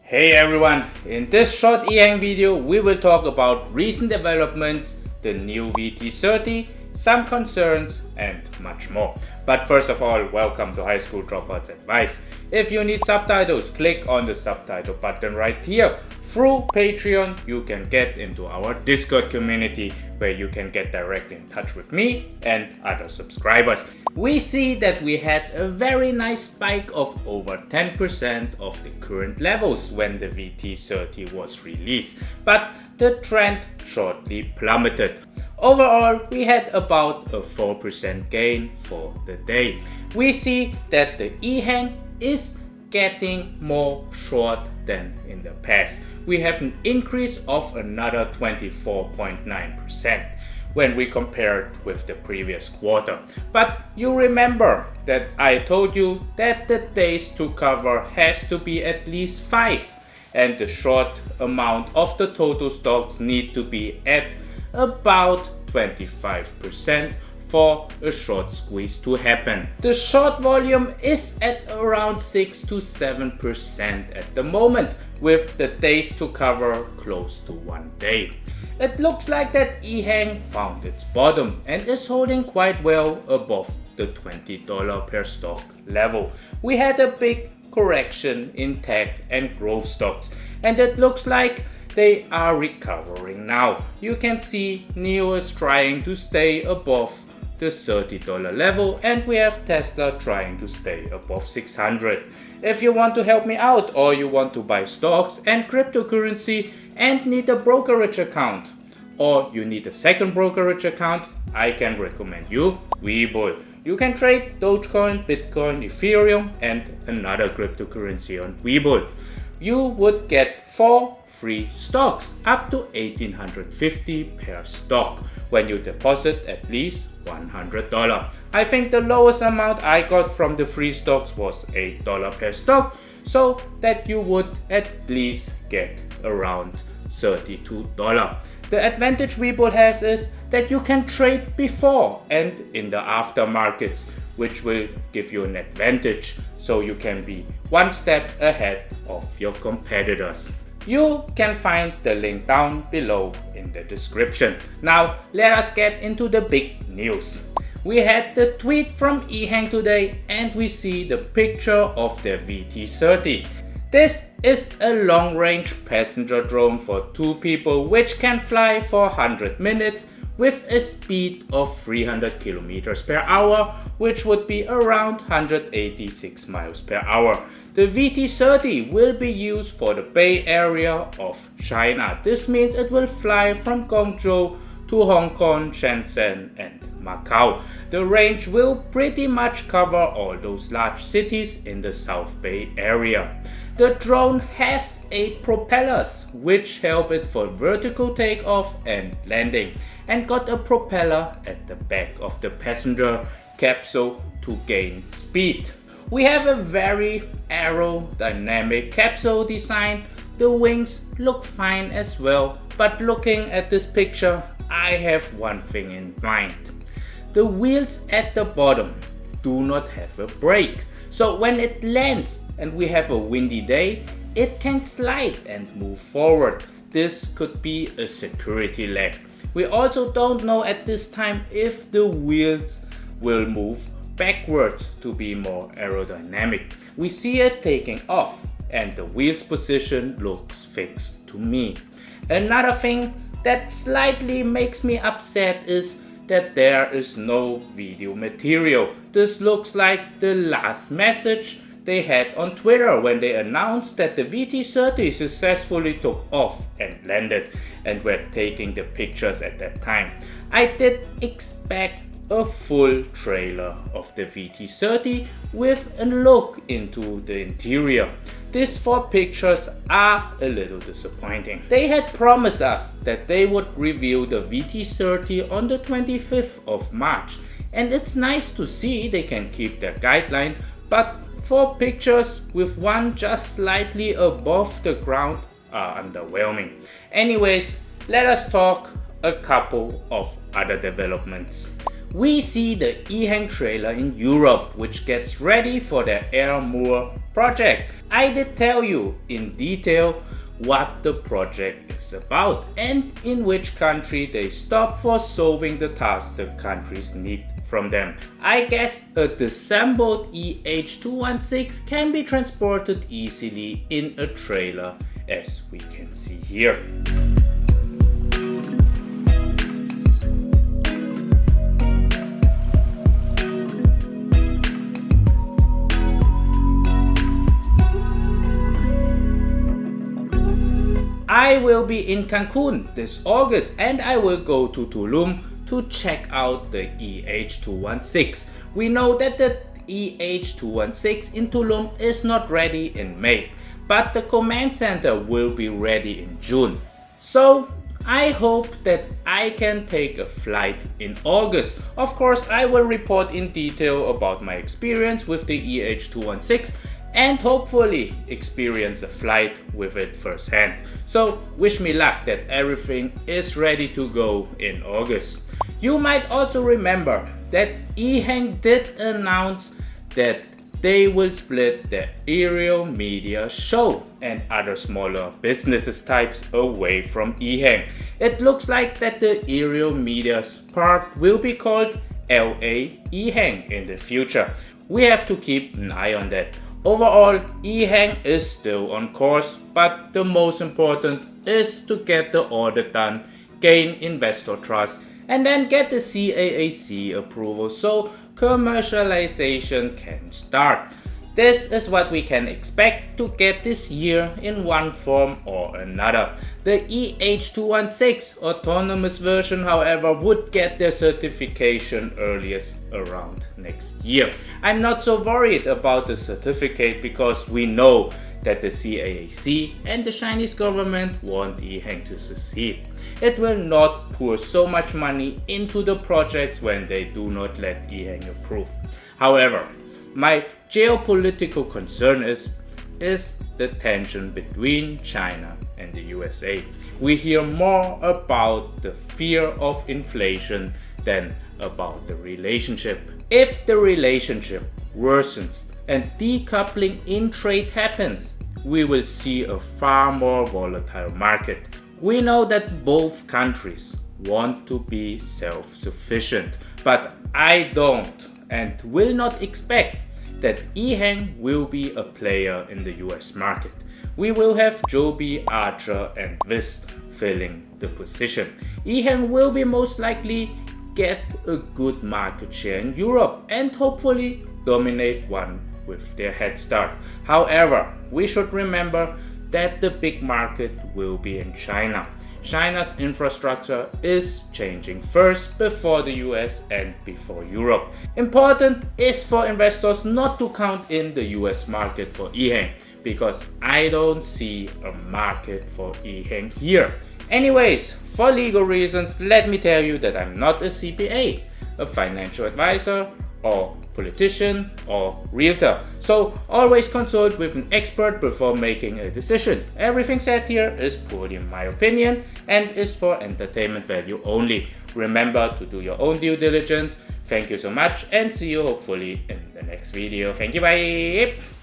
Hey everyone, in this short Ehang video we will talk about recent developments, the new VT30, some concerns and much more. But first of all, welcome to High School Dropout's Advice. If you need subtitles, click on the subtitle button right here. Through Patreon, you can get into our Discord community where you can get directly in touch with me and other subscribers. We see that we had a very nice spike of over 10% of the current levels when the VT30 was released, but the trend shortly plummeted. Overall, we had about a 4% gain for the day. We see that the Ehang is getting more short than in the past. We have an increase of another 24.9% when we compare it with the previous quarter. But you remember that I told you that the days to cover has to be at least 5, and the short amount of the total stocks need to be at about 25% for a short squeeze to happen. The short volume is at around 6 to 7% at the moment, with the days to cover close to 1 day. It looks like that Ehang found its bottom and is holding quite well above the $20 per stock level. We had a big correction in tech and growth stocks, and it looks like they are recovering now. You can see NIO is trying to stay above the $30 level, and we have Tesla trying to stay above 600. If you want to help me out, or you want to buy stocks and cryptocurrency and need a brokerage account, or you need a second brokerage account, I can recommend you Webull. You can trade Dogecoin, Bitcoin, Ethereum and another cryptocurrency on Webull. You would get 4 free stocks up to $1,850 per stock when you deposit at least $100. I think the lowest amount I got from the free stocks was $8 per stock, so that you would at least get around $32. The advantage Webull has is that you can trade before and in the after markets, which will give you an advantage, so you can be one step ahead of your competitors. You can find the link down below in the description. Now let us get into the big news. We had the tweet from Ehang today, and we see the picture of the VT30. This is a long-range passenger drone for 2 people which can fly for 100 minutes with a speed of 300 kilometers per hour, which would be around 186 miles per hour. The VT30 will be used for the Bay Area of China. This means it will fly from Guangzhou to Hong Kong, Shenzhen and Macau. The range will pretty much cover all those large cities in the South Bay Area. The drone has 8 propellers which help it for vertical takeoff and landing, and got a propeller at the back of the passenger capsule to gain speed. We have a very aerodynamic capsule design. The wings look fine as well, but looking at this picture, I have one thing in mind. The wheels at the bottom do not have a brake, so when it lands and we have a windy day, it can slide and move forward. This could be a security lag. We also don't know at this time if the wheels will move backwards to be more aerodynamic. We see it taking off and the wheel's position looks fixed to me. Another thing that slightly makes me upset is that there is no video material. This looks like the last message they had on Twitter when they announced that the VT30 successfully took off and landed, and were taking the pictures at that time. I did expect a full trailer of the VT30 with a look into the interior. These 4 pictures are a little disappointing. They had promised us that they would reveal the VT30 on the 25th of March, and it's nice to see they can keep their guideline, but 4 pictures with one just slightly above the ground are underwhelming. Anyways, let us talk a couple of other developments. we see the Ehang trailer in Europe, which gets ready for the Air project. I did tell you in detail what the project is about and in which country they stop for solving the tasks the countries need from them. I guess a disassembled EH216 can be transported easily in a trailer, as we can see here. I will be in Cancun this August and I will go to Tulum to check out the EH216. We know that the EH216 in Tulum is not ready in May, but the command center will be ready in June. So I hope that I can take a flight in August. Of course, I will report in detail about my experience with the EH216 and hopefully experience a flight with it firsthand. So wish me luck that everything is ready to go in August. You might also remember that Ehang did announce that they will split the aerial media show and other smaller businesses types away from Ehang. It looks like that the aerial media part will be called LA Ehang in the future. We have to keep an eye on that. Overall, Ehang is still on course, but the most important is to get the audit done, gain investor trust, and then get the CAAC approval so commercialization can start. This is what we can expect to get this year in one form or another. The EH216 autonomous version, however, would get their certification earliest around next year. I'm not so worried about the certificate because we know that the CAAC and the Chinese government want Ehang to succeed. It will not pour so much money into the projects when they do not let Ehang approve. However, my geopolitical concern is the tension between China and the USA. We hear more about the fear of inflation than about the relationship. If the relationship worsens and decoupling in trade happens, we will see a far more volatile market. We know that both countries want to be self-sufficient, but I don't and will not expect that Ehang will be a player in the US market. We will have Joby, Archer and Wiz filling the position. Ehang will be most likely get a good market share in Europe and hopefully dominate one with their head start. However, we should remember that the big market will be in China. China's infrastructure is changing first before the US and before Europe. Important is for investors not to count in the US market for Ehang because I don't see a market for Ehang here. Anyways, for legal reasons, let me tell you that I'm not a CPA, a financial advisor, or politician or realtor. So always consult with an expert before making a decision. Everything said here is purely my opinion and is for entertainment value only. Remember to do your own due diligence. Thank you so much and see you hopefully in the next video. Thank you, bye!